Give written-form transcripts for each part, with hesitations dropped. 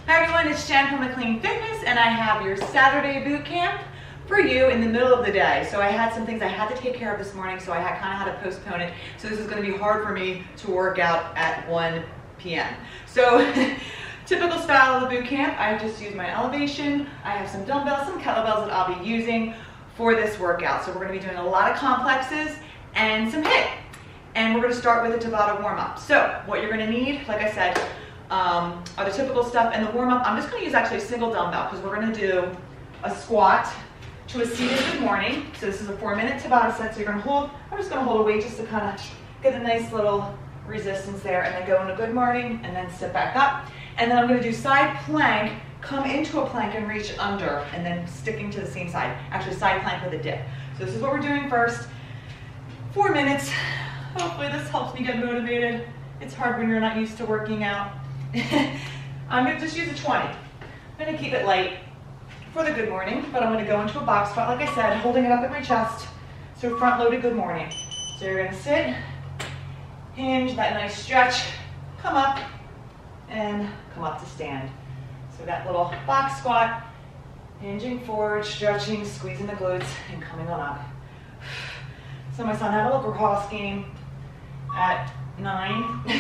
Hi everyone, it's Jen from McLane Fitness, and I have your Saturday boot camp for you in the middle of the day. So I had some things I had to take care of this morning, so I kind of had to postpone it. So this is going to be hard for me to work out at 1 p.m. So typical style of the boot camp, I just use my elevation. I have some dumbbells, some kettlebells that I'll be using for this workout. So we're going to be doing a lot of complexes and some HIIT. And we're going to start with a Tabata warm-up. So what you're going to need, like I said, are the typical stuff. And the warm-up, I'm just going to use actually a single dumbbell because we're going to do a squat to a seated good morning. So this is a 4-minute Tabata set. So you're going to hold, I'm just going to hold a weight just to kind of get a nice little resistance there, and then go into good morning and then sit back up. And then I'm going to do side plank, come into a plank and reach under, and then sticking to the same side. Actually side plank with a dip. So this is what we're doing first. 4 minutes. Hopefully this helps me get motivated. It's hard when you're not used to working out. I'm going to just use a 20. I'm going to keep it light for the good morning, but I'm going to go into a box squat, like I said, holding it up at my chest. So front loaded good morning. So you're going to sit, hinge, that nice stretch, come up, and come up to stand. So that little box squat, hinging forward, stretching, squeezing the glutes, and coming on up. So my son had a lacrosse game at 9.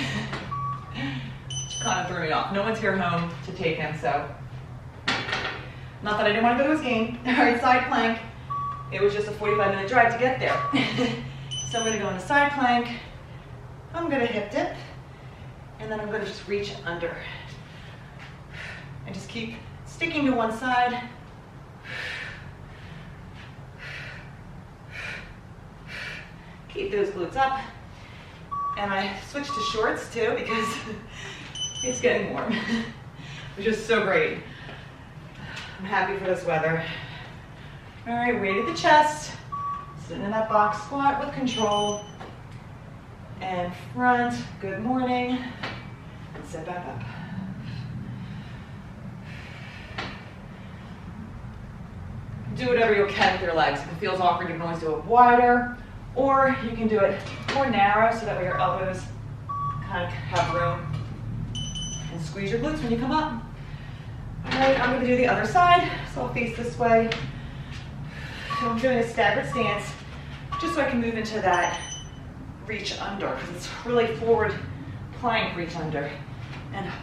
Kind of threw me off. No one's here home to take him, so. Not that I didn't want to go to his game. All right, side plank. It was just a 45-minute drive to get there. So I'm going to go into side plank. I'm going to hip dip. And then I'm going to just reach under. And just keep sticking to one side. Keep those glutes up. And I switched to shorts too because it's getting warm, which is so great. I'm happy for this weather. All right, weight at the chest, sitting in that box squat with control. And front, good morning, and sit back up. Do whatever you can with your legs. If it feels awkward, you can always do it wider, or you can do it more narrow so that way your elbows kind of have room. And squeeze your glutes when you come up. All right, I'm going to do the other side, so I'll face this way. So I'm doing a staggered stance, just so I can move into that reach under, because it's really forward plank reach under and up.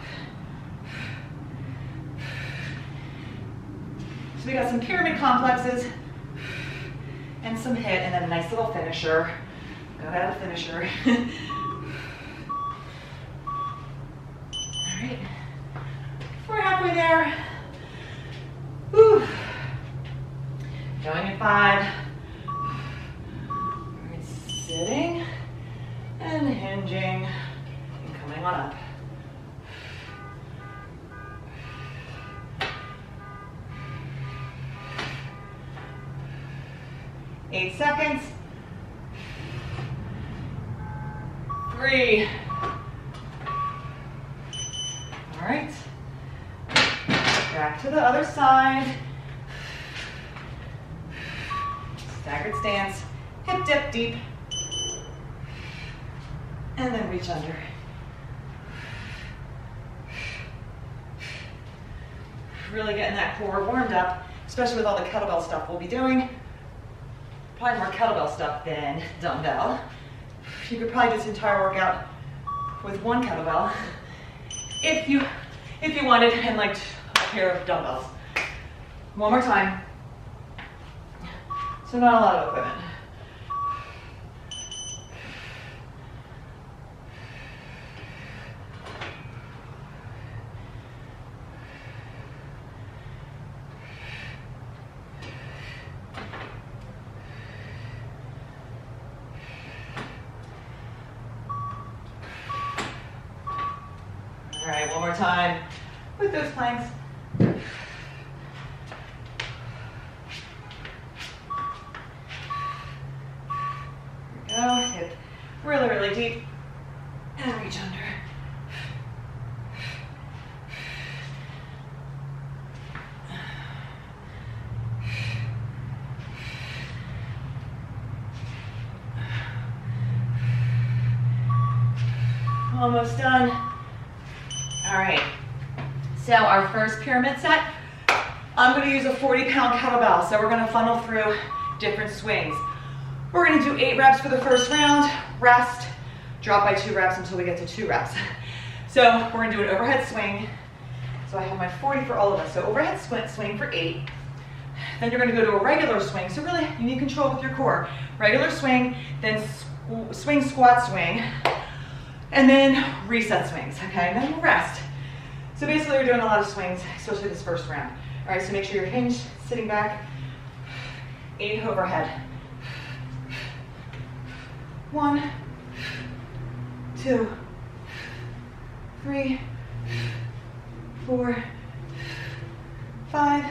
So we got some pyramid complexes and some HIIT, and then a nice little finisher. Gotta have a finisher. All right, we're halfway there. Whew. Going in 5. All right, sitting and hinging and coming on up. Eight seconds. 3. All right. Back to the other side. Staggered stance. Hip dip deep. And then reach under. Really getting that core warmed up, especially with all the kettlebell stuff we'll be doing. Probably more kettlebell stuff than dumbbell. You could probably do this entire workout with one kettlebell if you wanted and liked a pair of dumbbells. One more time. So not a lot of equipment. All right, one more time with those planks. Go, hip really, really deep, and reach under. Almost done. All right, So our first pyramid set, I'm going to use a 40-pound kettlebell. So we're going to funnel through different swings. We're going to do 8 reps for the first round, rest, drop by 2 reps until we get to 2 reps. So we're going to do an overhead swing. So I have my 40 for all of us. So overhead swing for 8. Then you're going to go to a regular swing. So really, you need control with your core. Regular swing, then swing, squat, swing, and then reset swings, okay? And then we'll rest. So basically, you're doing a lot of swings, especially this first round. All right, so make sure you're hinged, sitting back. 8 overhead. 1, 2, 3, 4, 5,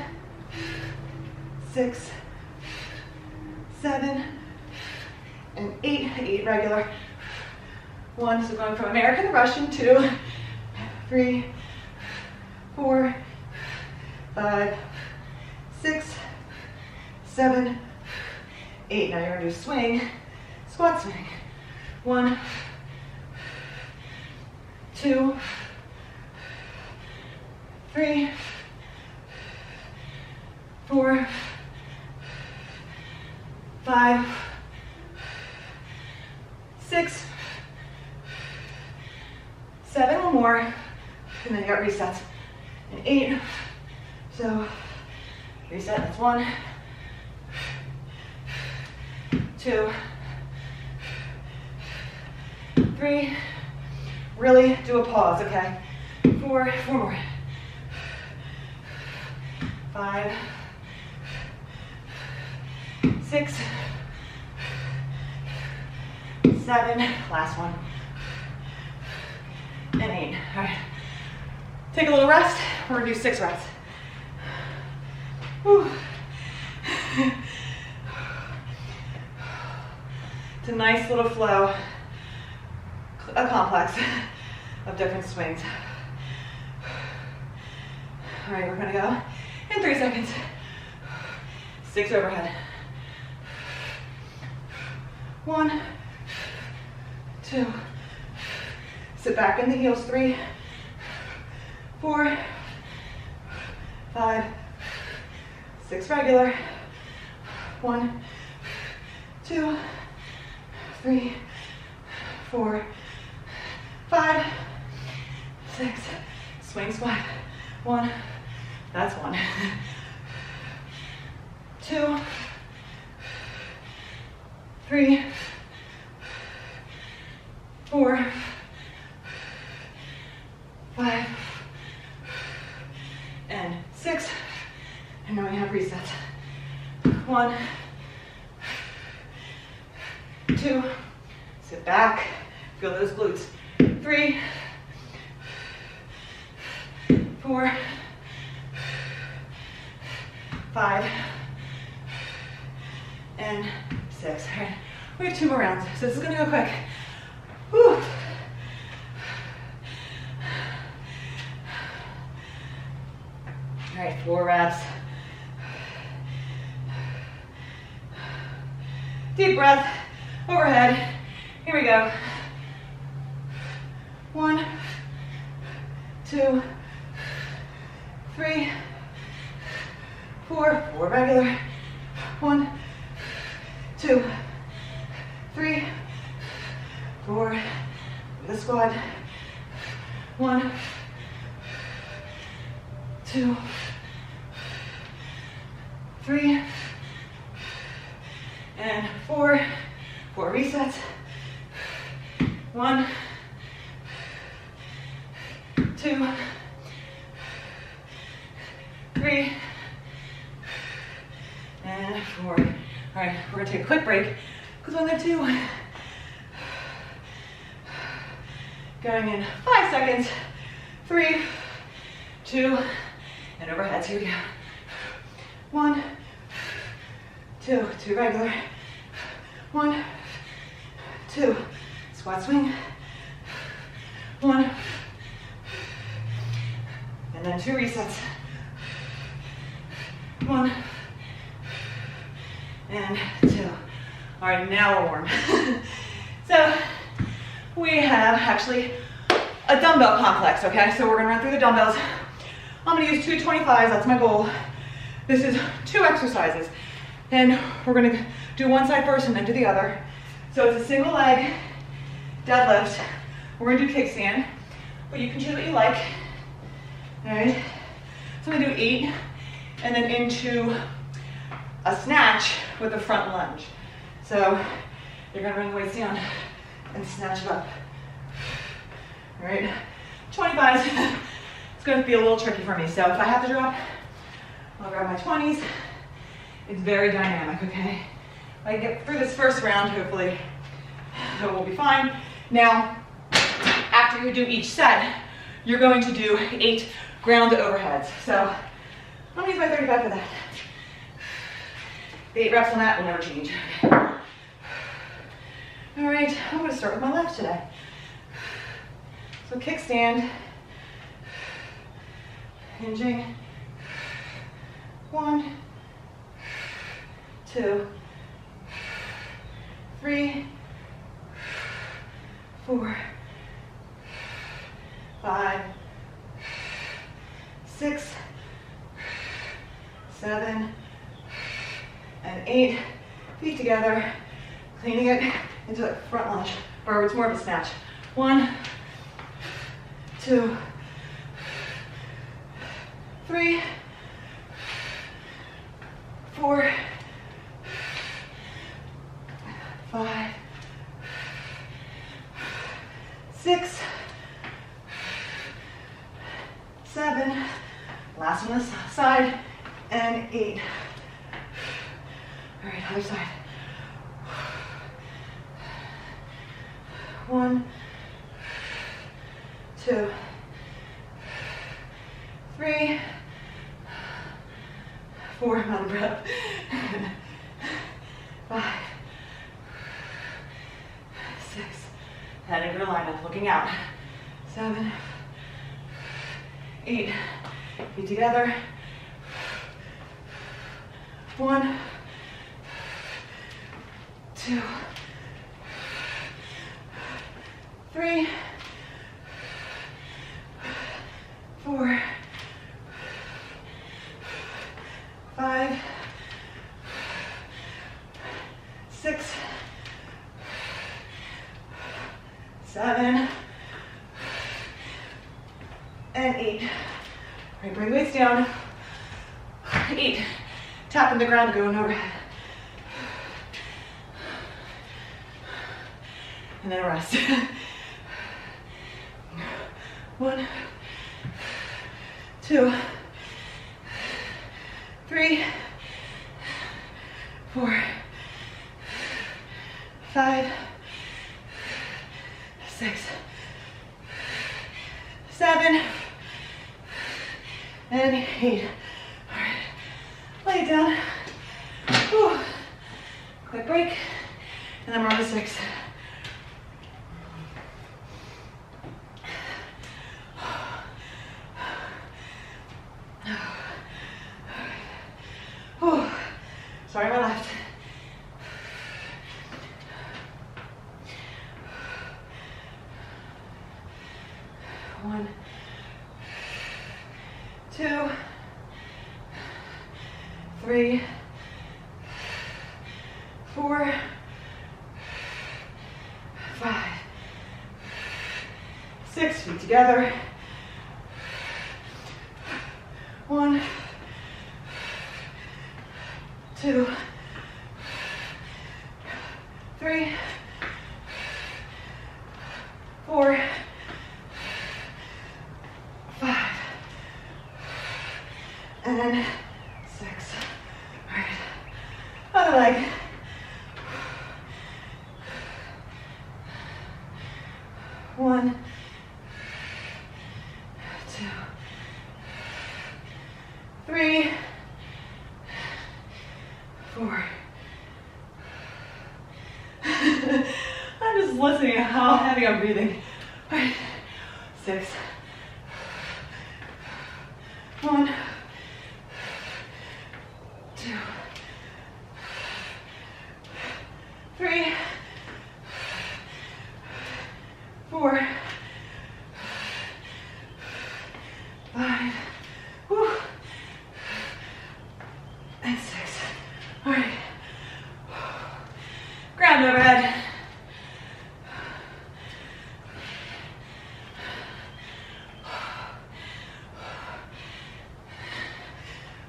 6, 7, and 8. 8 regular. 1, so going from American Russian, 2, 3, 4, 5, 6, 7, 8. Now you're going to do swing, squat swing. 1, 2, 3, 4, 5, 6, 7, one more, and then you got resets. And 8, so reset, that's 1, 2, 3, really do a pause, okay? 4 more, 5, 6, 7, last one, and 8. All right, take a little rest. We're gonna do 6 reps. Whew. It's a nice little flow, a complex of different swings. All right, we're gonna go in 3 seconds. 6 overhead. 1, 2, sit back in the heels. 3, 4, 5, 6 regular. 1, 2, 3, 4, 5, 6. Swing squat. 1, that's 1. 2, 3, 4, 5, and 6. And now we have resets. 1, 2, sit back, feel those glutes. 3, 4, 5, and 6. All right, we have 2 more rounds, so this is gonna go quick. Whew. All right, 4 reps. Deep breath, overhead. Here we go. 1, 2, 3, 4, 4 regular. 1, 2, 3, 4, the squat. 1, 2, 3, and 4. 4 resets. 1, 2, 3, and 4. All right, we're gonna take a quick break because we're on 2. Going in 5 seconds. 3, 2, and overheads. Here we go. 1, 2, 2 regular. 1, 2, squat swing. 1, and then 2 resets. 1, and 2. All right, now we're warm. So we have actually a dumbbell complex, okay? So we're gonna run through the dumbbells. I'm gonna use 2 25s, that's my goal. This is 2 exercises. And we're gonna do one side first and then do the other. So it's a single leg deadlift. We're gonna do kickstand, but you can choose what you like. All right, so I'm gonna do 8 and then into a snatch with a front lunge. So you're gonna bring the weights down and snatch it up. All right, 25s. It's gonna be a little tricky for me. So if I have to drop, I'll grab my 20s. It's very dynamic, okay? If I get through this first round, hopefully it will be fine. Now, after you do each set, you're going to do 8 ground overheads. So I'm gonna use my 35 for that. The 8 reps on that will never change. All right, I'm gonna start with my left today. So kickstand, hinging, 1, 2, 3, 4, 5, 6, 7, and 8. Feet together, cleaning it into a front lunge, or it's more of a snatch. 1, 2, 3, 4, 5, 6, 7, last on this side, and 8. All right, other side. 1, 2, 3, 4, I'm out of breath. 5, 6, head into alignment, looking out. 7, 8, feet together. 1, 2, 3, 4, 5, 6, 7, and 8. All right, bring the weights down. 8, tapping the ground, going overhead. And then rest. 1, 2, 3, 4, 5, 6, 7, and 8. All right, lay it down. Whew. Quick break, and then we're on to 6. Sorry, my left. One, 2, 3, 4, 5, 6, feet together. 1, 2, 3, 4, 5, and then 6. All right, other leg. 1, 2, 3, 4. I'm just listening to how heavy I'm breathing. All right, 6. 1, 2, 3, 4, 5,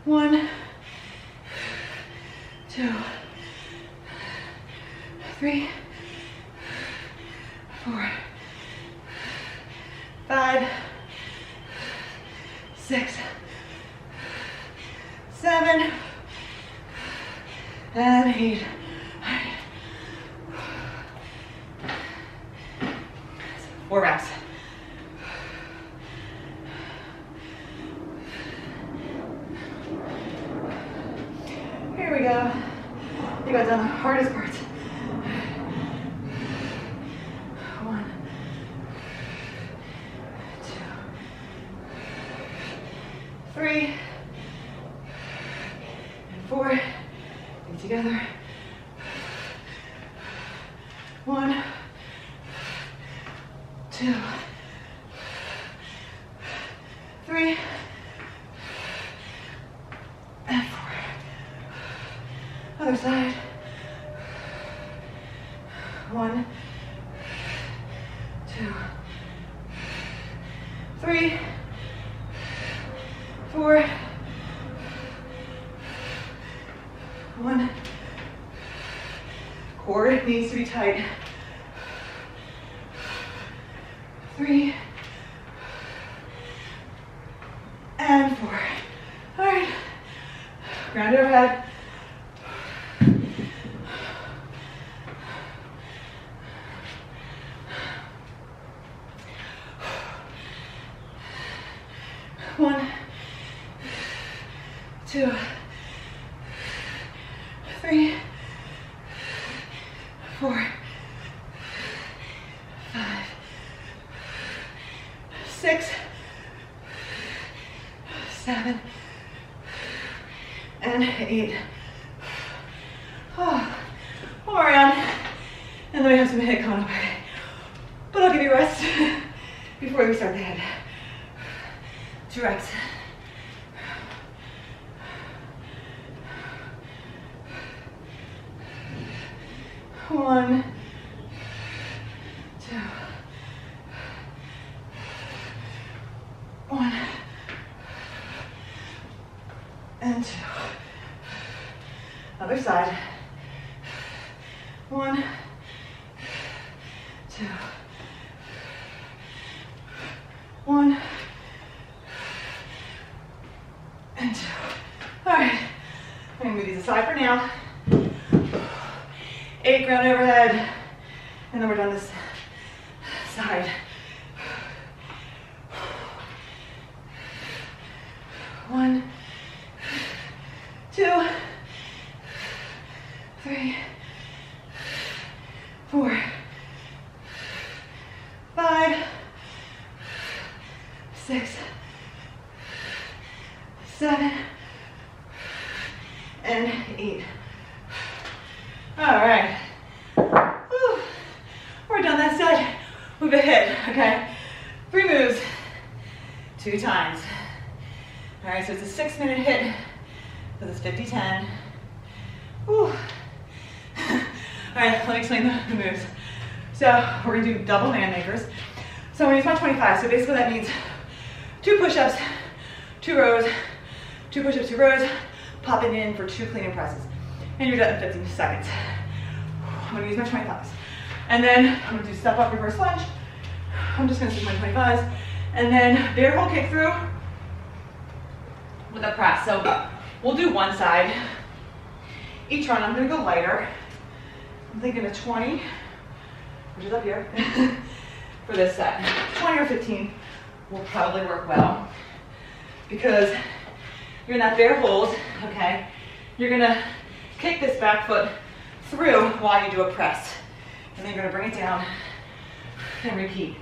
1, 2, 3, 4, 5, 6, 7, and 8. All right. 4 reps. Here we go. You got done the hardest parts. 1, 2, 3, and 4. Get together. 1, 2, 3, and 4. Other side. 1, 2, 3, 4. 1. Core needs to be tight. 3, and 4. All right. Ground overhead. 1, 2, 3, 4, 5, 6, 7, and 8. Oh, one more round, and then we have some HIIT coming up. But I'll give you a rest before we start the head. 2 reps. 1, 2, 1, and 2. Other side. 1, 2, 1, and 2. All right, I'm gonna move these aside for now. 8 ground overhead, and then we're done this side. 1, 2, 3, 4, 5, 6, 7, and 8. All right. Whew. We're done that side. We've hit, okay? 3 moves, 2 times. All right, so it's a 6-minute hit for this 50-10. Whew. All right, let me explain the moves. So we're gonna do double Manmakers. So I'm gonna use my 25. So basically that means 2 push-ups, 2 rows, 2 push-ups, 2 rows, pop it in for 2 clean and presses. And you're done in 15 seconds. I'm gonna use my 25s. And then I'm gonna do step up reverse lunge. I'm just gonna use my 25s. And then bear hold kick through with a press. So we'll do one side. Each run I'm gonna go lighter. I'm thinking a 20, which is up here, for this set. 20 or 15 will probably work well because you're in that bear hold, okay? You're gonna kick this back foot through while you do a press. And then you're gonna bring it down and repeat.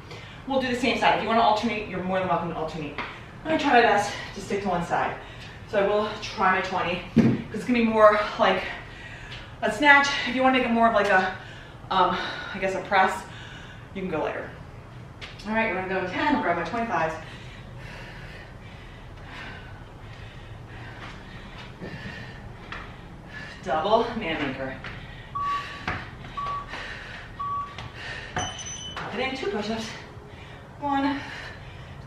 We'll do the same side. If you wanna alternate, you're more than welcome to alternate. I'm gonna try my best to stick to one side. So I will try my 20, because it's gonna be more like a snatch. If you wanna make it more of like a, I guess a press, you can go lighter. All right, we're gonna go 10, I'll grab my 25s. Double Manmaker. Pop it in, 2 push-ups. 1,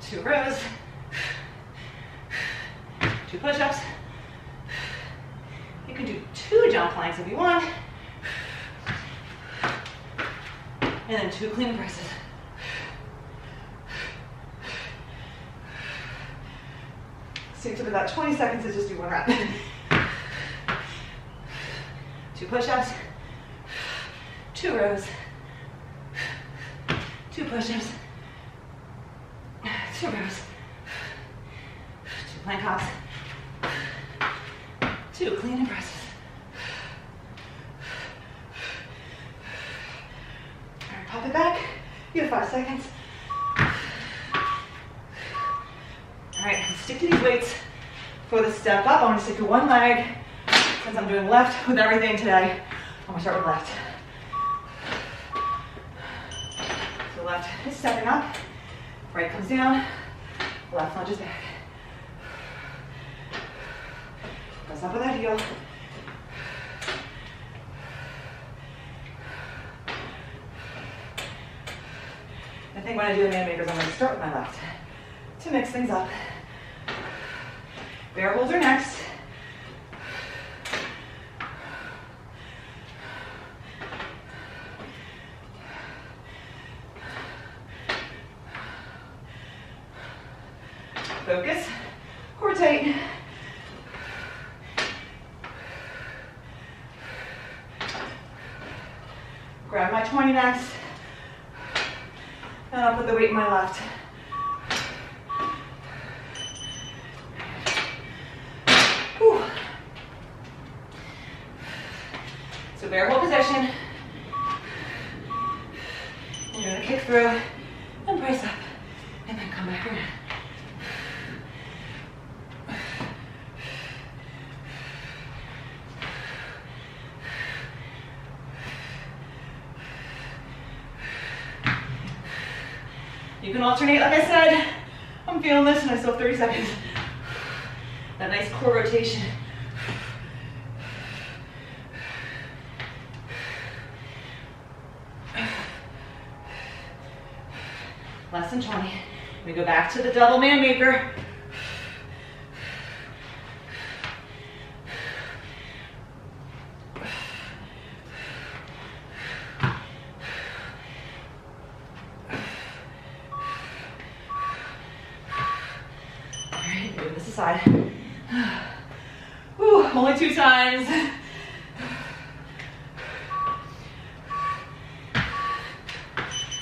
2 rows. 2 push-ups. You can do 2 jump planks if you want. And then 2 clean and presses. So you took about 20 seconds to just do 1 rep. 2 push-ups, 2 rows, 2 push-ups, 2 rows, 2 plank hops, 2 clean and presses. All right, pop it back. You have 5 seconds. All right, stick to these weights for the step up. I want to stick to one leg. Since I'm doing left with everything today, I'm gonna start with left. So left is stepping up, right comes down, left lunges back. Press up with that heel. I think when I do the Manmakers, I'm gonna start with my left to mix things up. Bear holds are next. Focus, core tight. Grab my 20 next. And I'll put the weight in my left. Whew. So bear hold position. And you're gonna kick through and brace up. And then come back around. You can alternate, like I said. I'm feeling this and I still have 30 seconds. That nice core rotation. Less than 20. We go back to the double Manmaker. Side. Ooh, only 2 times.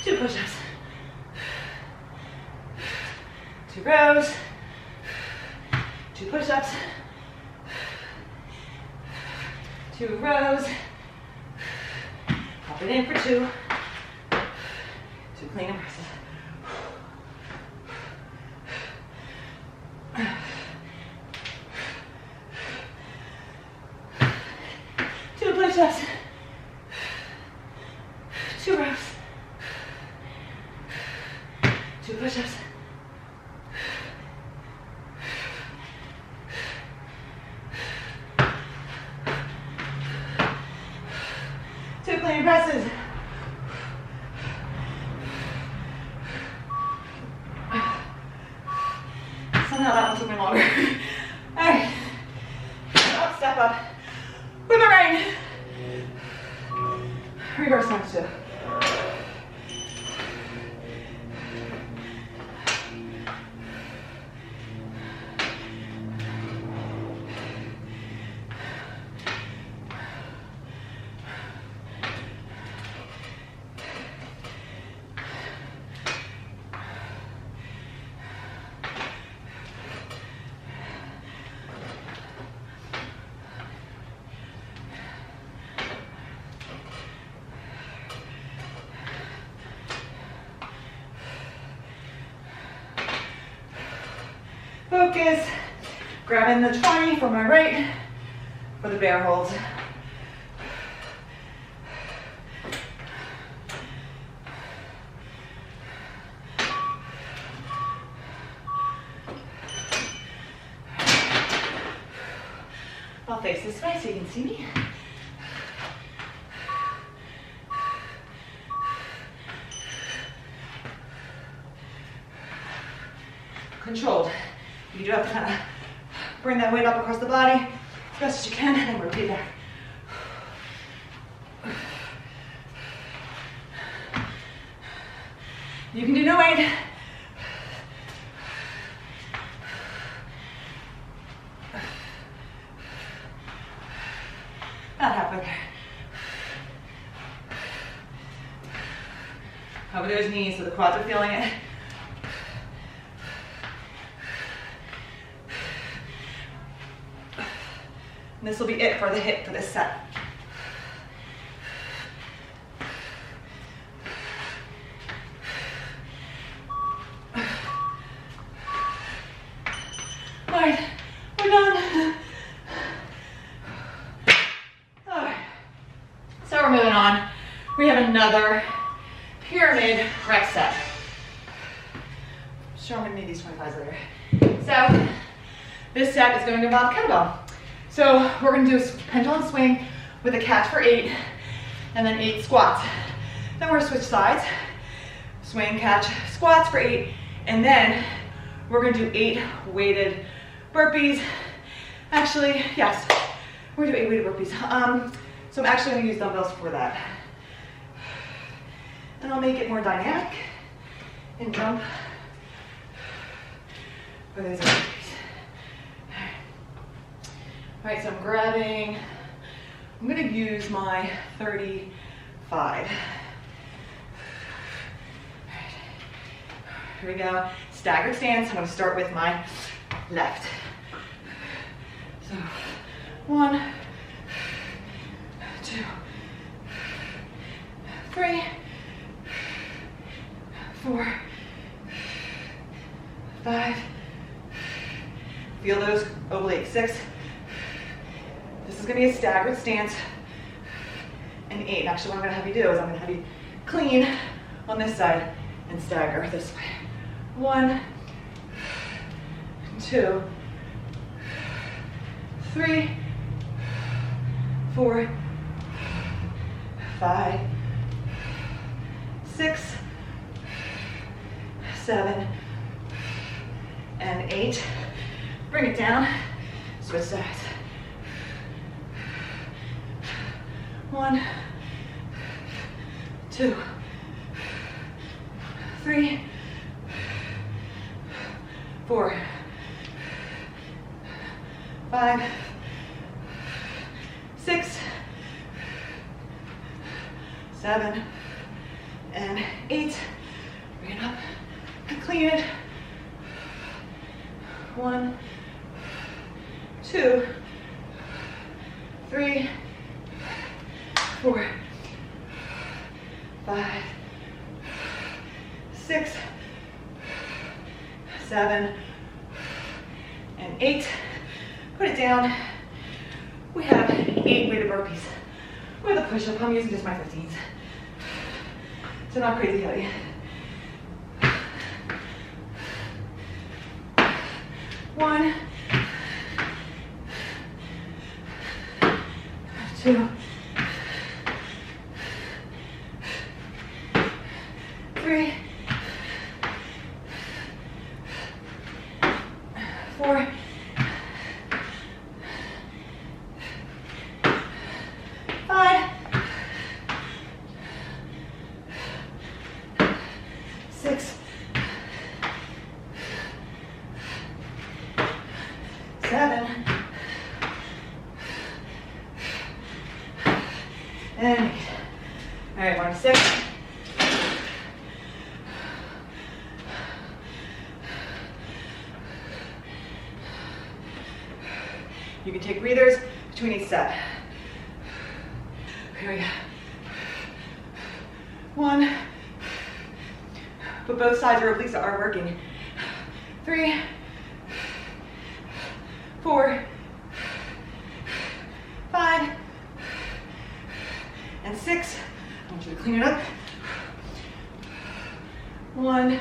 2 push-ups. 2 rows. 2 push-ups. 2 rows. Pop it in for 2. 2 clean and presses. 2 push-ups, 2 rows, 2 push-ups, 2 clean presses. Somehow that one took me longer. All right, up, step up. With the right. Reverse lunge too. Focus, grabbing the 20 for my right for the bear holds. I'll face this way so you can see me. Controlled. You do have to kind of bring that weight up across the body as best as you can, and then rotate back. You can do no weight. About halfway there. Over those knees so the quads are feeling it. And this will be it for the HIIT for this set. All right, we're done. All right, so we're moving on. We have another pyramid rep set. Sure, I'm gonna need these 25s later. So this set is going to involve kettlebell. So we're gonna do a pendulum swing with a catch for 8, and then 8 squats. Then we're gonna switch sides, swing, catch, squats for 8, and then we're gonna do 8 weighted burpees. Actually, yes, we're gonna do 8 weighted burpees. So I'm actually gonna use dumbbells for that. And I'll make it more dynamic and jump for those burpees. All right, so I'm gonna use my 35. Here we go, staggered stance. I'm gonna start with my left. So 1, 2, 3, 4, 5. Feel those obliques. 6. This is gonna be a staggered stance. And 8. Actually, what I'm gonna have you do is I'm gonna have you clean on this side and stagger this way. 1, 2, 3, 4, 5, 6, 7, and 8. Bring it down, switch sides. 1, 2, 3, 4, 5, 6, 7, and 8. Bring it up and clean it. 1, 2, 3, 4, 5, 6, 7, and 8. Put it down. We have 8 weighted burpees with a push-up. I'm using just my 15s, so not crazy heavy. 1, 2, 3, 4, 5, 6, 7, and 8. All right, 1 to 6. You can take breathers between each set. Here we go. 1. But both sides of your obliques are working. 3, 4, 5, and 6. I want you to clean it up. 1,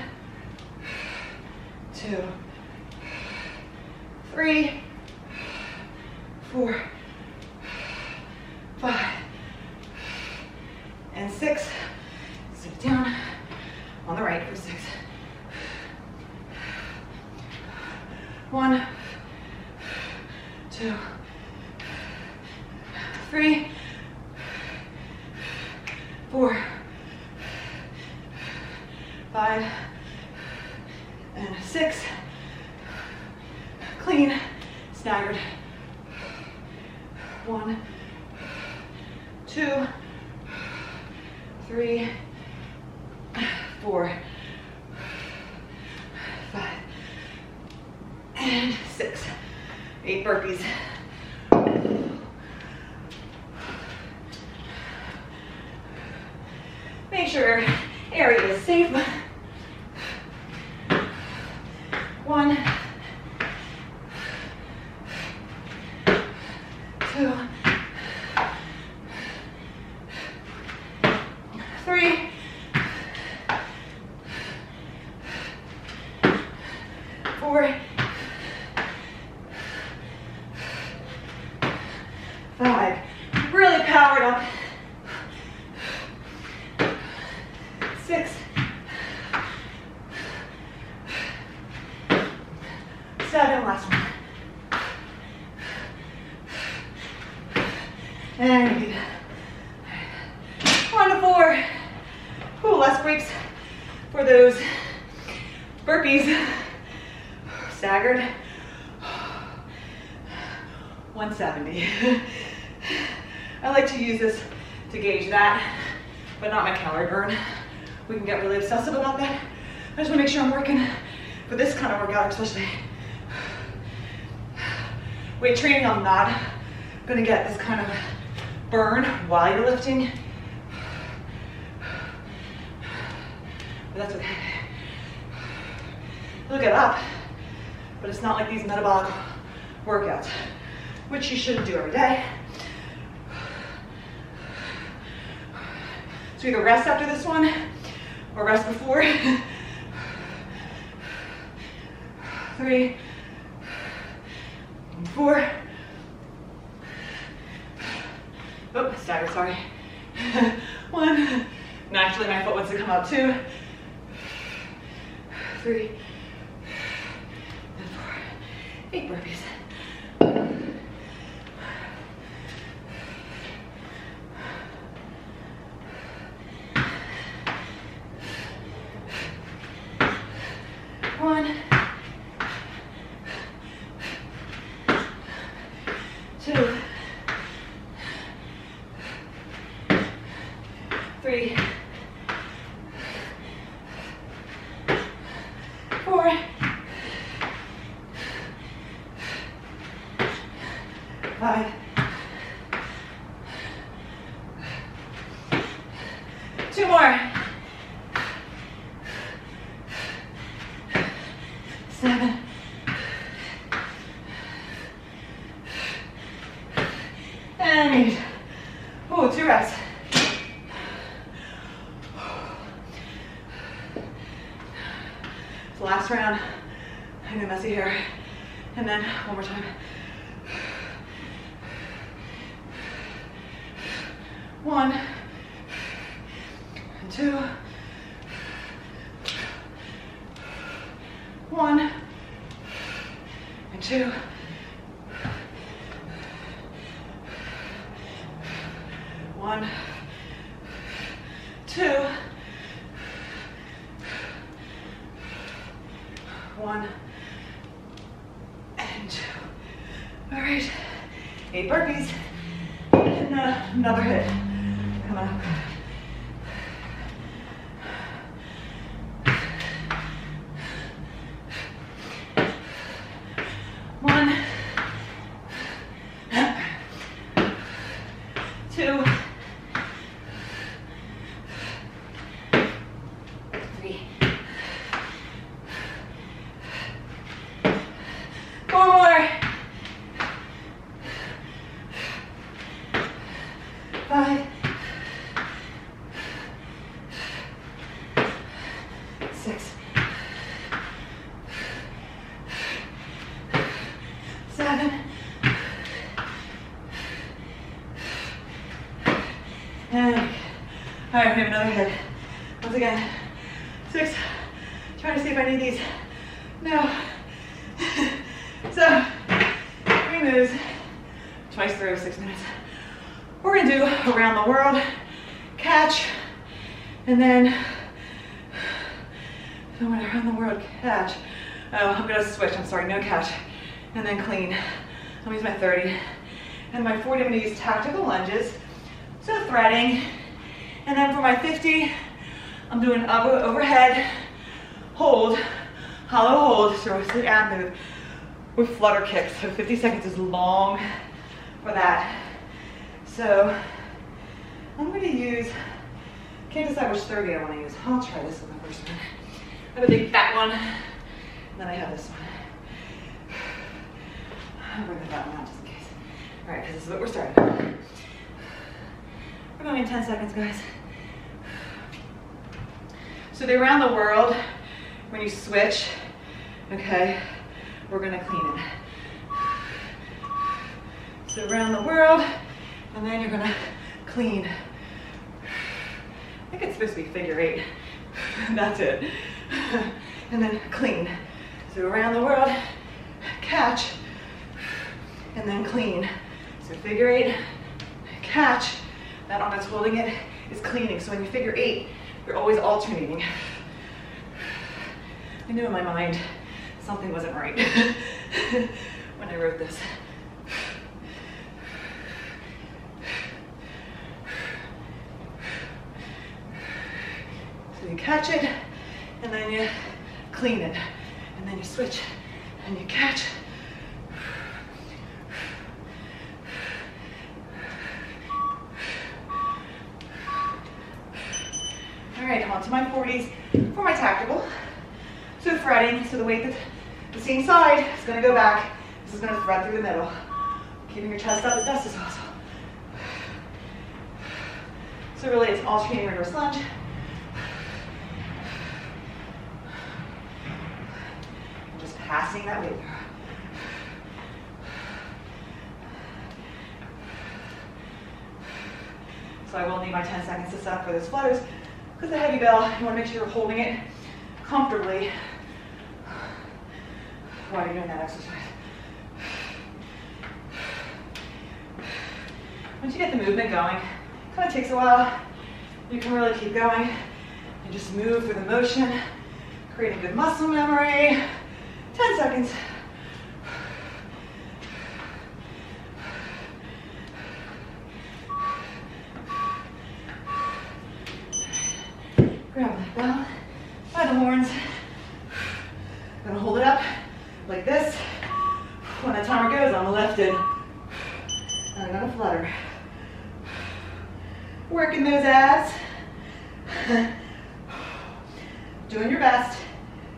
2, 3, 4, 5, and 6. Sit down on the right for 6. 1, 2, 3, 4, 5, and 6. Clean, staggered. 1, 2, 3, 4, 5, and 6. 8 burpees. Make sure area is safe. 1, 2, 3, 4, 5. Really powered up. 6, 7, last one. And 8. 1 to 4. Ooh, less breaks for those burpees. Staggered. 170. I like to use this to gauge that, but not my calorie burn. We can get really obsessive about that. I just want to make sure I'm working for this kind of workout, especially. Weight training, I'm not going to get this kind of burn while you're lifting. But that's okay. It'll get up, but it's not like these metabolic workouts, which you shouldn't do every day. So either rest after this one or rest before. 3, 4. Oh, stagger, sorry. 1. Naturally, my foot wants to come up. 2, 3, and 4. 8 burpees. One, 2, 3, 4, 5, 2 more. 7, 8. Oh, 2 reps. So last round, I know messy hair, and then one more time. 1, and 2. 1, and 2. 1, 2. 1, and 2. All right, 8 burpees, and another hit coming up. 1, 2, 3, 4 more. 5, 6, 7, and all right, we have another hit. Once again, 6. Trying to see if I need these. No. So 3 moves, twice through 6 minutes. We're gonna do around the world, catch, and then around the world, catch. Oh, I'm gonna switch, I'm sorry, no catch. And then clean. I'm gonna use my 30. And my 40, I'm gonna use tactical lunges. So threading. And then for my 50, I'm doing overhead, hold, hollow hold, so sit ab move with flutter kicks. So 50 seconds is long for that. So I'm gonna use, can't decide which 30 I wanna use. I'll try this one first. I have a big fat one, and then I have this one. I'll bring the fat one out just in case. All right, because this is what we're starting. We're going in 10 seconds, guys. So the around the world, when you switch, okay, we're gonna clean it. So around the world, and then you're gonna clean. I think it's supposed to be figure 8. That's it. And then clean. So around the world, catch, and then clean. So figure 8, catch. That arm that's holding it is cleaning. So when you figure 8, you're always alternating. I knew in my mind something wasn't right when I wrote this. So you catch it, and then you clean it, and then you switch, and you catch. All right, on to my 40s for my tactical. So threading, so the weight that's the same side is gonna go back. This is gonna thread through the middle. Keeping your chest up as best as possible. So really it's alternating reverse lunge. And just passing that weight through. So I will need my 10 seconds to set up for those flutters. Because the heavy bell, you want to make sure you're holding it comfortably while you're doing that exercise. Once you get the movement going, it kind of takes a while. You can really keep going and just move through the motion, creating good muscle memory. 10 seconds. Grab that bell by the horns. Gonna hold it up like this. When the timer goes, I'm lifted. And I'm gonna flutter. Working those abs. Doing your best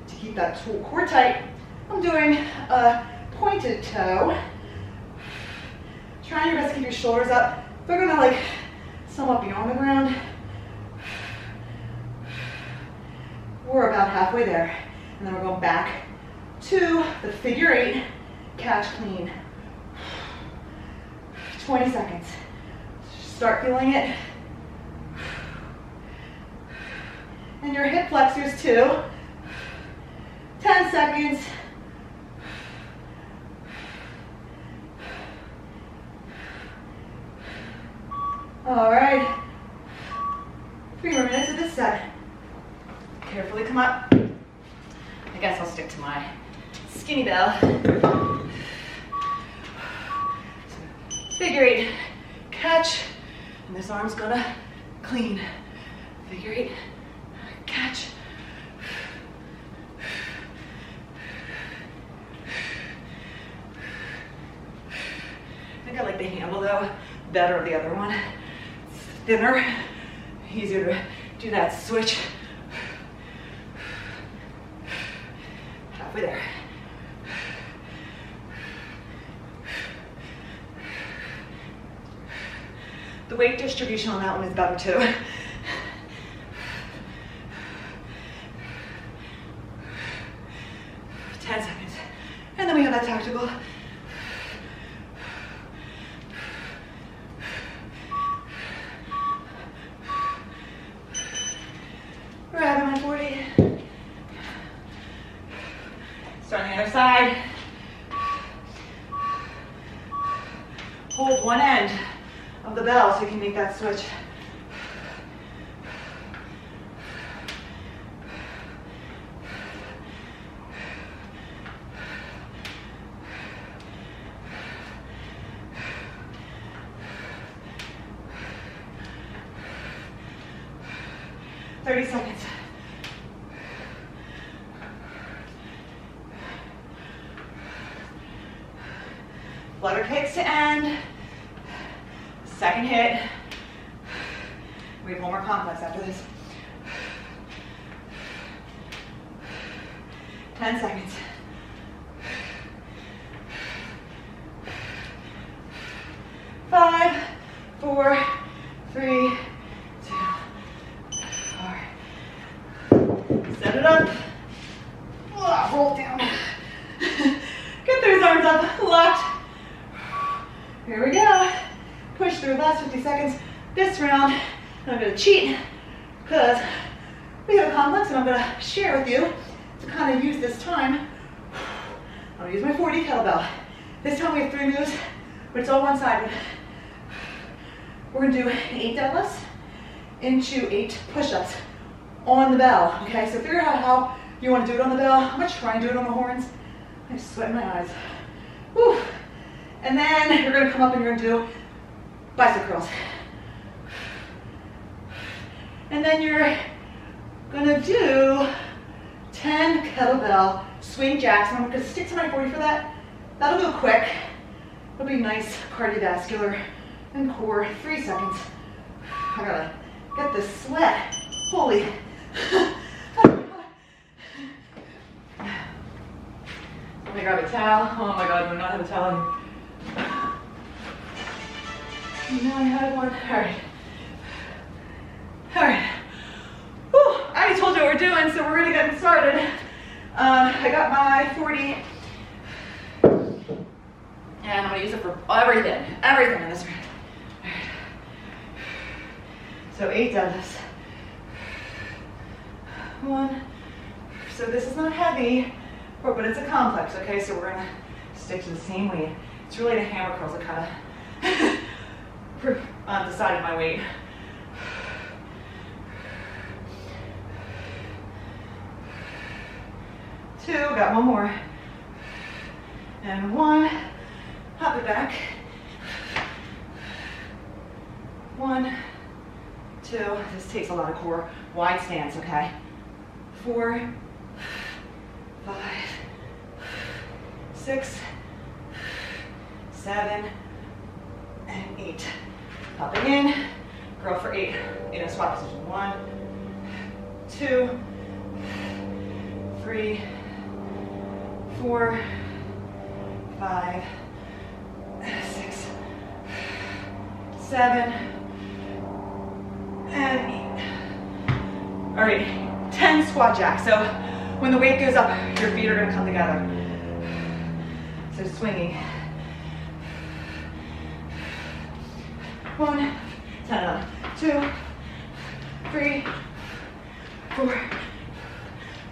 to keep that core tight. I'm doing a pointed toe. Trying your best to keep your shoulders up. They're gonna like somewhat be on the ground. We're about halfway there. And then we're going back to the figure 8, catch clean. 20 seconds. Start feeling it. And your hip flexors too. 10 seconds. All right. 3 more minutes of this set. Carefully come up. I guess I'll stick to my skinny bell. So, figure 8, catch, and this arm's gonna clean. Figure 8, catch. I think I like the handle though better of the other one. It's thinner, easier to do that switch. Halfway there. The weight distribution on that one is better too. Seconds. And then we have that tactical. Grab my 40. Start on the other side. Hold one end of the bell so you can make that switch. Seconds. Flutter kicks to end. Second hit. We have one more complex after this. 10 seconds. Five, four, three, set it up. Roll down. Get those arms up, locked. Here we go. Push through last 50 seconds. This round, I'm gonna cheat because we have a complex and I'm gonna share with you to kind of use this time. I'm gonna use my 40 kettlebell. This time we have 3 moves, but it's all one-sided. We're gonna do 8 deadlifts into 8 push-ups on the bell, okay? So figure out how you want to do it on the bell. I'm going to try and do it on the horns. I have sweat in my eyes. Whew. And then you're going to come up and you're going to do bicep curls. And then you're going to do 10 kettlebell swing jacks. And I'm going to stick to my 40 for that. That'll go quick. It'll be nice cardiovascular and core. 3 seconds. I got to get this sweat. Holy. Let me grab a towel. Oh my God, do not have a towel. Now I had one. Alright. Alright. I already told you what we're doing, so we're really getting started. I got my 40. And I'm going to use it for everything. Everything in this round. Alright. So 8 deadlifts. 1. So this is not heavy, but it's a complex, okay? So we're gonna stick to the same weight. It's really the hammer curls that kind of decided my weight. Two, got one more. And 1, hop it back. 1, 2, this takes a lot of core. Wide stance, okay? 4, 5, 6, 7, and 8. Popping in, girl for 8 in a squat position. 1, 2, 3, 4, 5, 6, 7, and 8. All right. 10 squat jacks. So when the weight goes up, your feet are going to come together. So swinging. 1, 10, 2, 3, 4,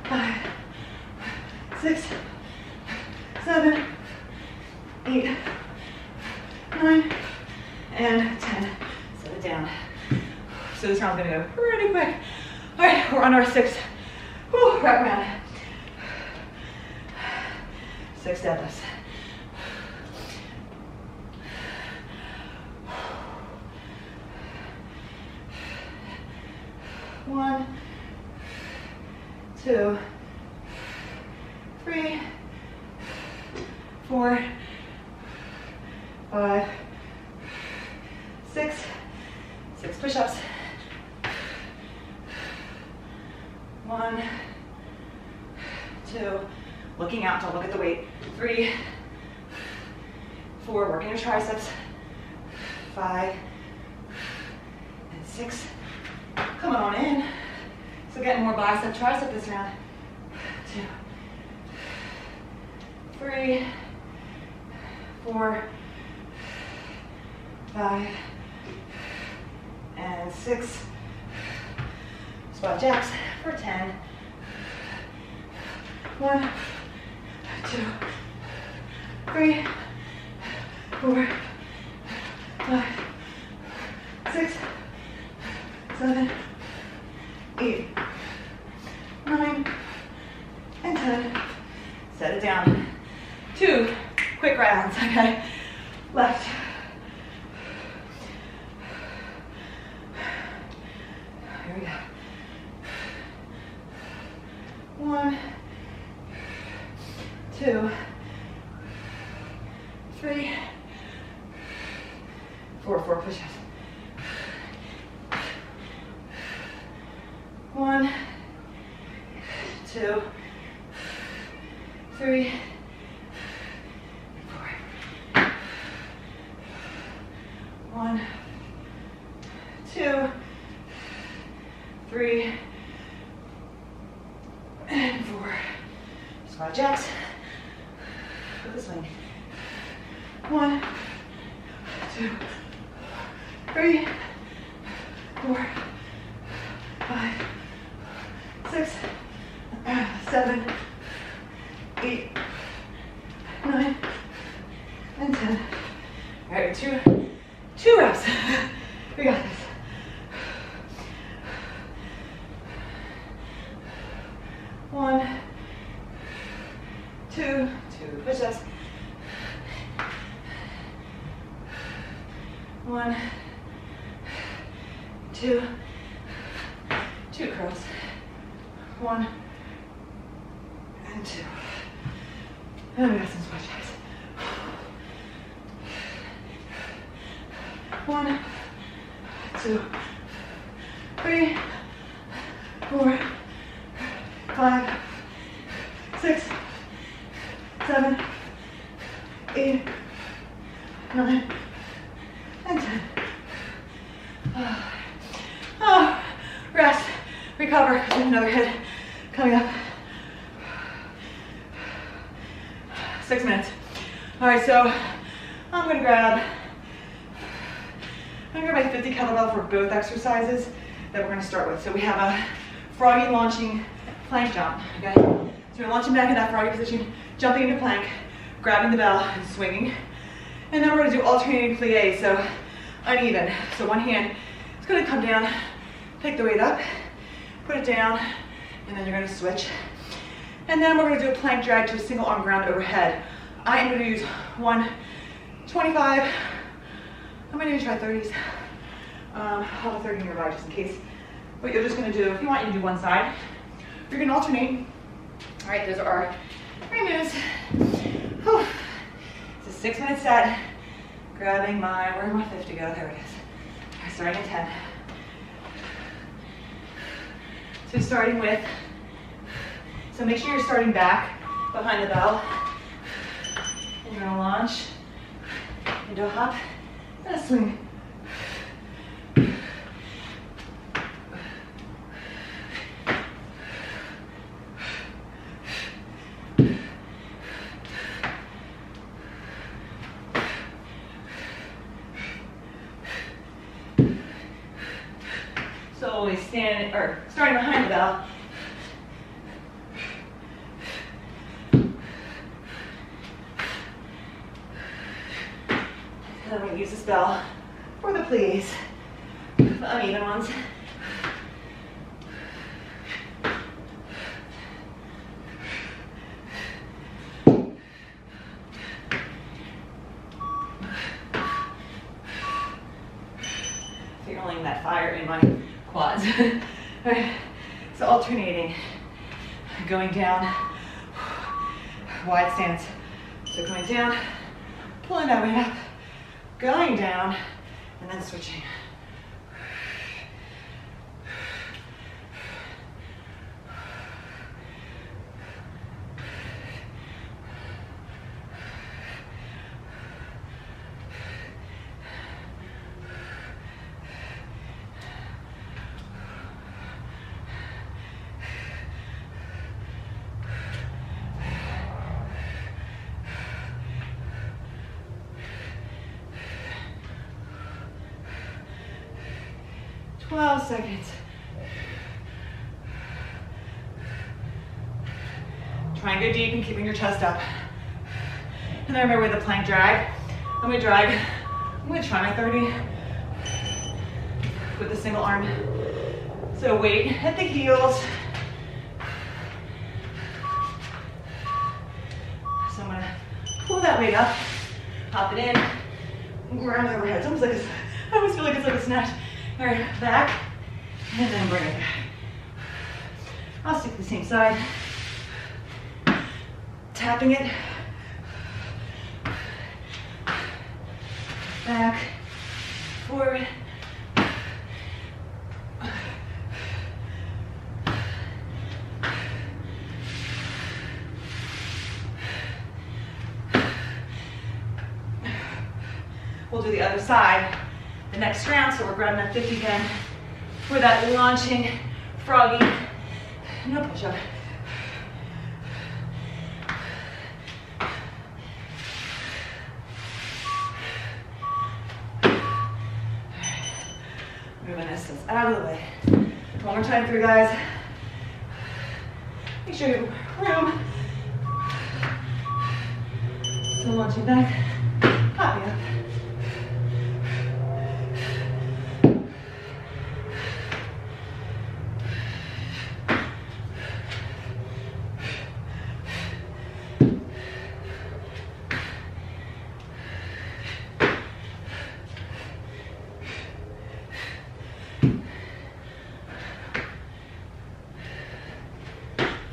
5, 6, 7, 8, 9, and 10. Set it down. So this round's going to go pretty quick. All right, we're on our 6th wrap round. 6 deadlifts. One, 2, 3, 4, 5, 6 push-ups. 1, 2, looking out, don't look at the weight. 3, 4, working your triceps. 5, and 6. Coming on in. So getting more bicep, tricep this round. 2, 3, 4, 5, and 6. Squat jacks for 10. 1, 2, 3, 4, 5, 7, 8, 9, and 10. Set it down. 2 quick rounds, okay? Left. Here we go. 1, 2, 3, 4 push-ups. 1, 2, 3, 4. 1, 2, 3, and 4. Squat jacks. With the swing. 1, 2, 3, 4, 5, 6, 7, 8, 9, and 10. All right, two reps. We got this. One, two push-ups. 1, 2 curls. 1 and 2. And we got some squat jacks. 1, 2, 3, 4, 5, 6, 7, 8, 9, and 10. Rest, recover, because another hit coming up. 6 minutes. All right, so I'm gonna grab my 50 kettlebell for both exercises that we're gonna start with. So we have a froggy launching plank jump, okay? So we're launching back in that froggy position, jumping into plank, grabbing the bell and swinging. And then we're gonna do alternating plies, so uneven. So one hand is gonna come down, pick the weight up, put it down, and then you're gonna switch. And then we're gonna do a plank drag to a single arm ground overhead. I am gonna use 125. I'm gonna even try 30s. I'll have a 30 nearby just in case. What you're just gonna do, if you want, you can do one side. You're gonna alternate. All right, those are our 3 moves. Whew. It's a 6-minute set. Grabbing my, where'd my 50 go? There it is. All right, starting at 10. So starting with, so make sure you're starting back behind the bell. And you're gonna launch into a hop and a swing. So always stand, or starting behind the bell. And then we use this bell for the plies, the uneven ones. Feeling that fire in my quads. All right, so alternating, going down, wide stance. So going down, pulling that weight up, going down, and then switching. Seconds. Try and go deep and keeping your chest up. And then remember with the plank drag, I'm gonna try my 30 with the single arm So weight at the heels. So I'm gonna pull that weight up, pop it in, round over head. It's almost like I always feel like it's like a snatch. All right, back, and then bring it back. I'll stick to the same side. Tapping it. Back, forward. We'll do the other side the next round, so we're grabbing that 50 again for that launching froggy. No push-up. Moving this out of the way. One more time through, guys. Make sure you have room. So launching back, popping up.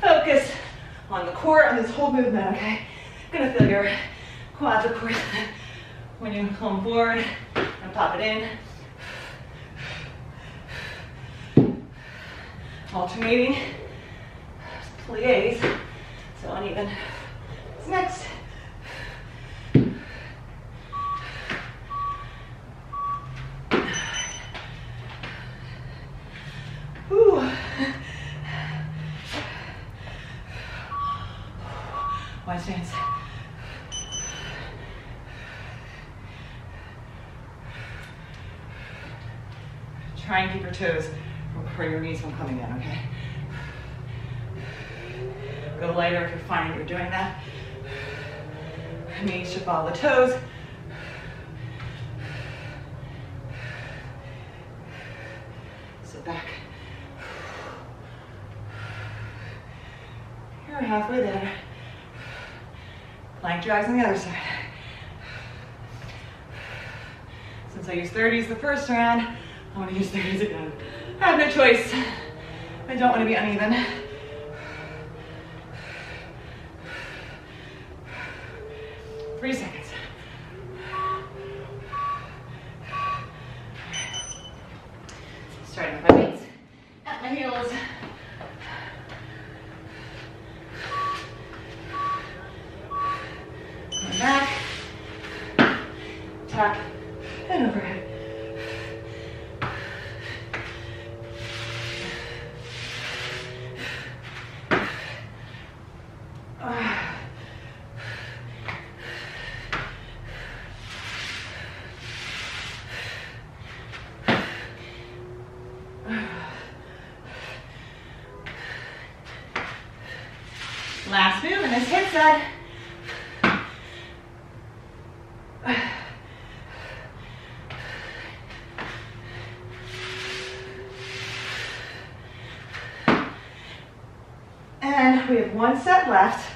Focus on the core and this whole movement, okay? Gonna feel your quads, of course, when you come forward and pop it in. Alternating plies, so uneven. What's next? Ooh. Wide stance. Try and keep your toes for your knees from coming in, okay? Go lighter if you're finding you're doing that. Knees should follow the toes. Sit back. You're halfway there. Plank drags on the other side. Since I used 30s the first round, I want to use 30s again. I have no choice. I don't want to be uneven. Three seconds. Starting with my weights at my heels. Going back. Tap and overhead. Last move in this hip set. And we have one set left,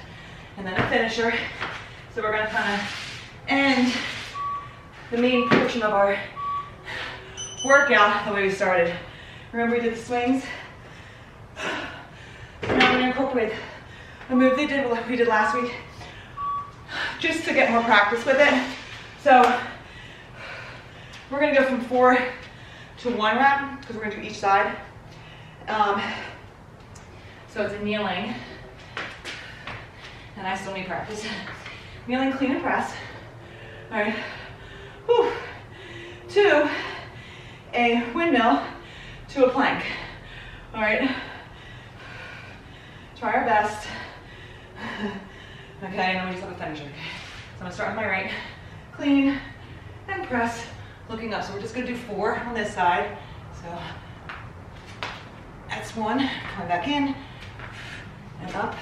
and then a finisher. So we're gonna kind of end the main portion of our workout the way we started. Remember we did the swings? Now we're gonna incorporate a move we did last week, just to get more practice with it. So we're gonna go from 4 to 1 rep, because we're gonna do each side. So it's a kneeling, and I still need practice. Kneeling, clean and press. All right, whew. To a windmill, to a plank. All right, try our best. Okay, and then we just have a finisher. Okay. So I'm gonna start with my right, clean and press, looking up. So we're just gonna do 4 on this side. So that's 1, coming back in and up.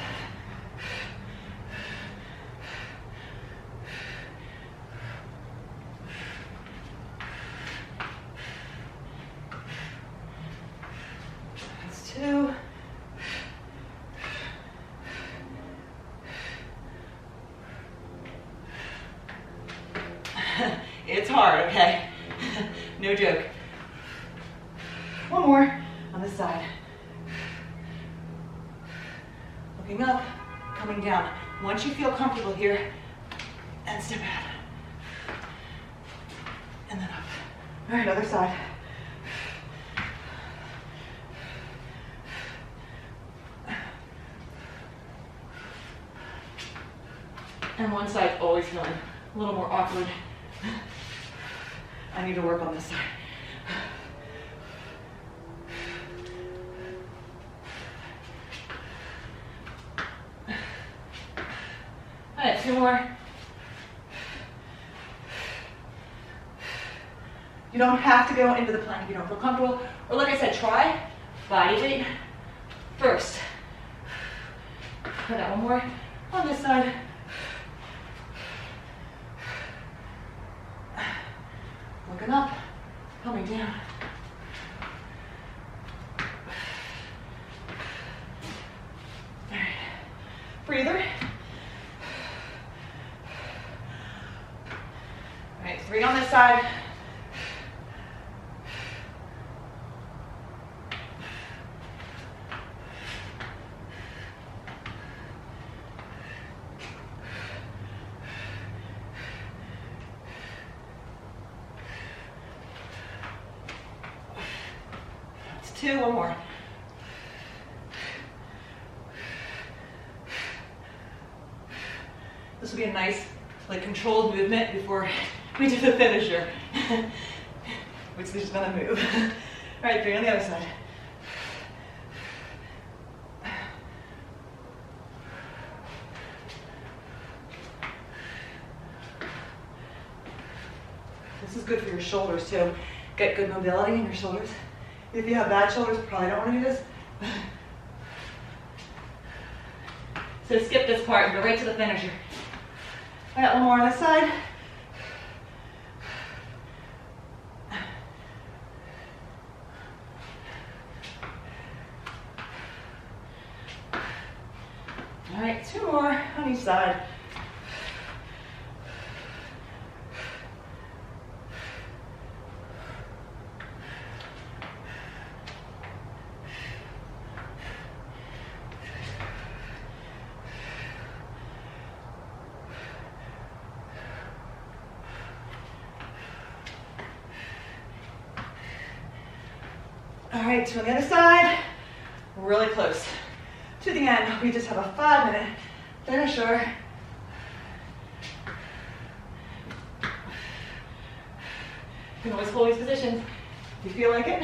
It's hard, okay? No joke. One more on this side. Looking up, coming down. Once you feel comfortable here, and step out. And then up. All right, other side. And one side always feeling a little more awkward. I need to work on this side. All right, 2 more. You don't have to go into the plank if you don't feel comfortable. Or like I said, try body weight first. Put that one more on this side. Looking up, coming down. All right, breather. All right, 3 on this side. It's 2, one more. This will be a nice, like, controlled movement before we do the finisher, which is just gonna move. All right, 3 on the other side. This is good for your shoulders too. Get good mobility in your shoulders. If you have bad shoulders, you probably don't want to do this. So skip this part and go right to the finisher. I got one more on this side. All right, 2 more on each side. All right, to the other side, really close to the end. We just have a 5-minute finisher. You can always hold these positions if you feel like it.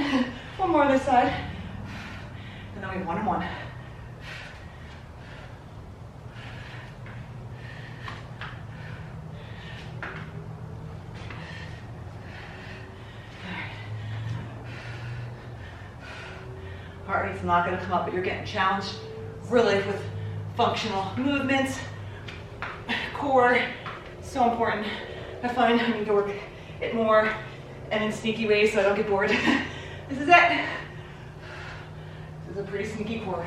One more on this side, and then we have 1 and 1. Heart rate's not going to come up, but you're getting challenged really with functional movements. Core, so important. I find I need to work it more and in sneaky ways so I don't get bored. This is it. This is a pretty sneaky core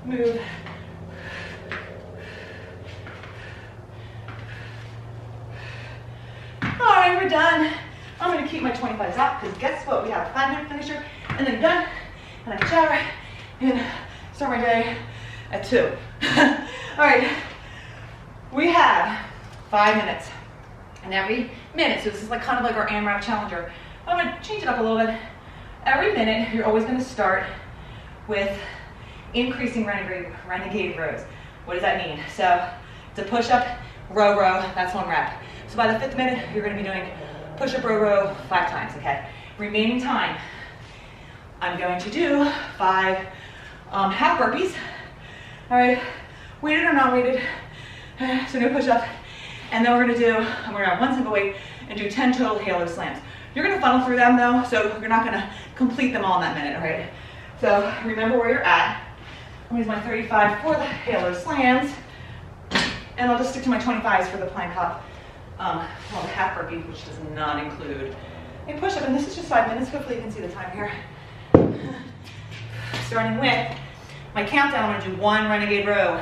move. All right, we're done. I'm going to keep my 25s out because guess what? We have a 5-minute finisher and then done. And I can shower and start my day at 2. All right, we have 5 minutes. And every minute, so this is like kind of like our AMRAP challenger. I'm gonna change it up a little bit. Every minute, you're always gonna start with increasing renegade rows. What does that mean? So it's a push-up, row, that's 1 rep. So by the 5th minute, you're gonna be doing push-up, row 5 times, okay? Remaining time, I'm going to do 5 half burpees. All right, weighted or non-weighted, so no push-up. And then we're gonna have 1 single weight and do 10 total halo slams. You're gonna funnel through them though, so you're not gonna complete them all in that minute, all right? So remember where you're at. I'm gonna use my 35 for the halo slams, and I'll just stick to my 25s for the plank hop, well, the half burpee, which does not include a push-up. And this is just 5 minutes. Hopefully you can see the time here. Starting with my countdown, I'm gonna do 1 renegade row.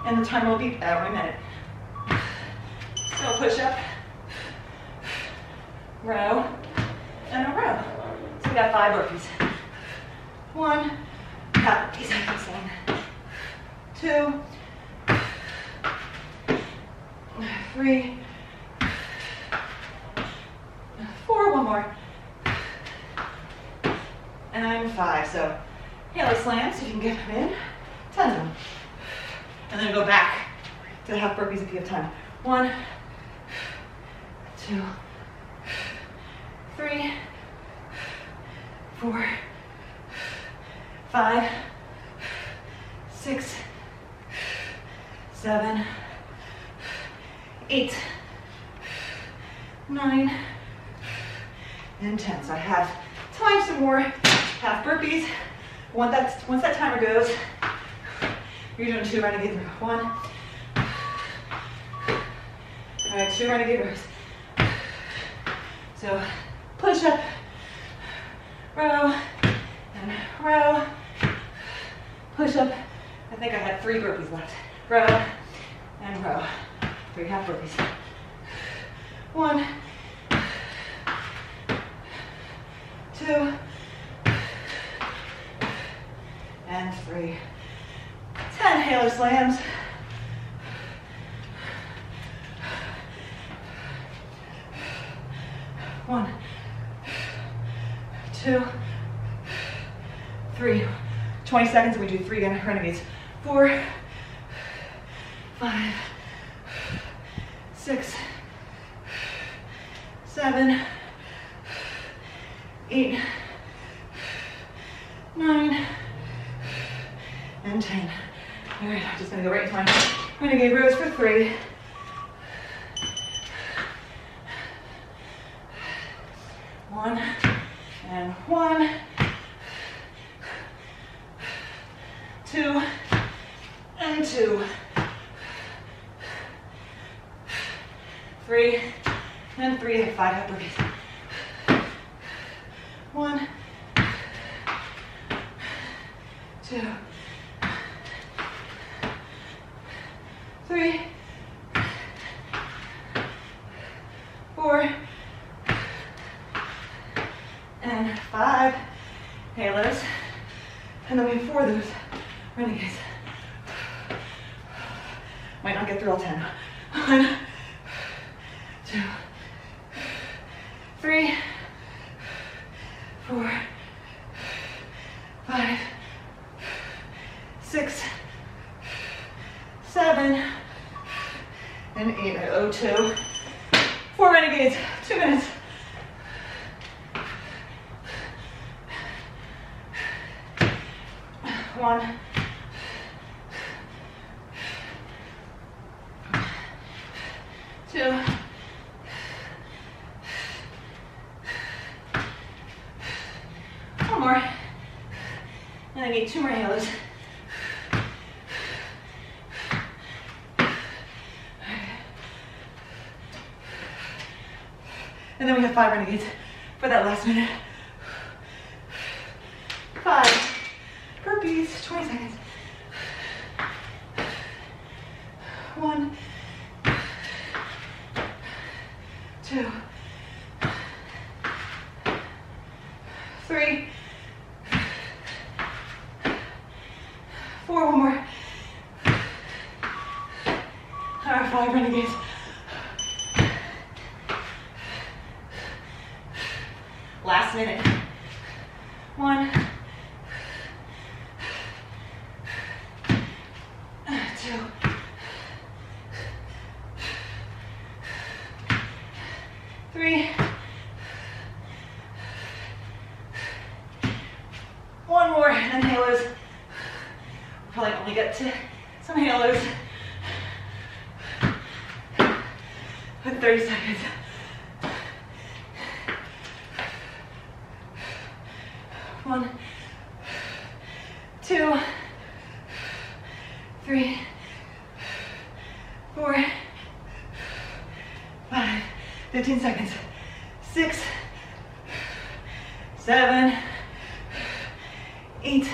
And the timer will beep every minute. So So push up, row, and a row. So we got 5 burpees. 1, half burpees, I keep saying. 2, 3, 4, one more. And 5. So halo slams, you can get them in. 10 of them. And then go back to the half burpees if you have time. 1, 2, 3, 4, 5, 6, 7, 8, 9, and 10. So I have time some more half burpees. Once that timer goes, you're doing 2 renegade rows. 1. All right, 2 renegade rows. So push up, row, and row. Push up. I think I had 3 burpees left. Row and row. 3 half burpees. 1, 2, and 3. 10 halo slams. One, 2, 3. 20 seconds and we do 3 renegades. 4, 5, 6, 7, 8, 9, and 10. All right, I'm just gonna go right into my renegade rows for 3. One and 1, 2 and 2, 3 and 3. 5 half burpees. 1, 2, 3, 4, and 5 halos, and then we have 4 of those renegades. Might not get through all 10. 1, 2, 3, 4, 5, 6, 7, and 8. I owe 2. 4 renegades, 2 minutes. 1, 2, 1 more, and I need 2 more halos. And then we have 5 renegades for that last minute. 5 burpees, 20 seconds. 1, 2, 3, 4, 1 more. All right, 5 renegades. Last minute. 1, 2, 3, 1 more, and then halos. We'll probably only get to some halos with 30 seconds. 1, 2, 3, 4, 5, 15 seconds. 6, 7, 8,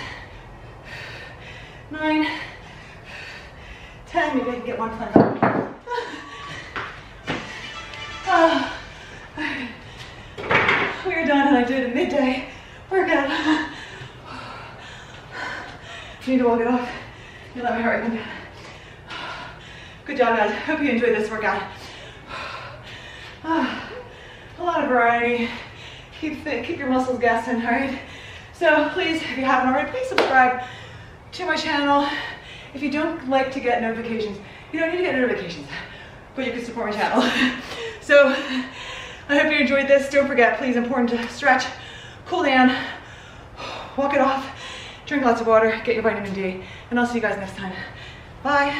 9, 10. Maybe I can get 1 plank up. continue to walk it off and let my heart rate come down. Good job, guys. Hope you enjoyed this workout. A lot of variety. Keep your muscles gassing, all right? So please, if you haven't already, please subscribe to my channel. If you don't like to get notifications, you don't need to get notifications, but you can support my channel. So I hope you enjoyed this. Don't forget, please, important to stretch, cool down, walk it off, drink lots of water, get your vitamin D, and I'll see you guys next time. Bye.